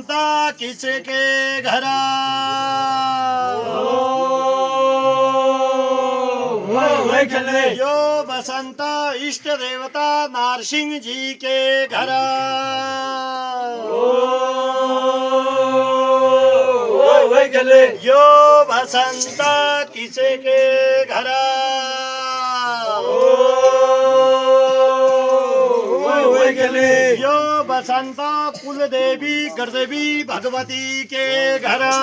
बसंता किसके घरा यो बसंत इष्ट देवता नारसिंह जी के घरा यो बसंत किसके घरा यो बसंत कुलदेवी गढ़देवी भगवती के घरा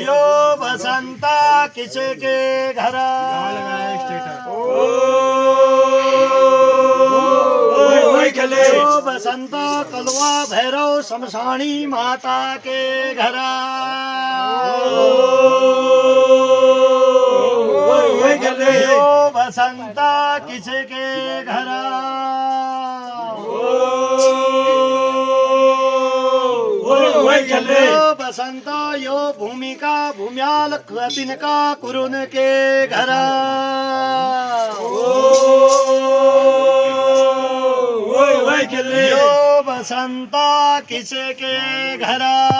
यो बसंत किसके घरा यो बसंत कलवा भैरव शमशानी माता के घरा यो बसंत किसके घरा यो बसंत यो भूमिका भूम्याल तिनका कुरुन के घरा यो बसंत किसके घरा।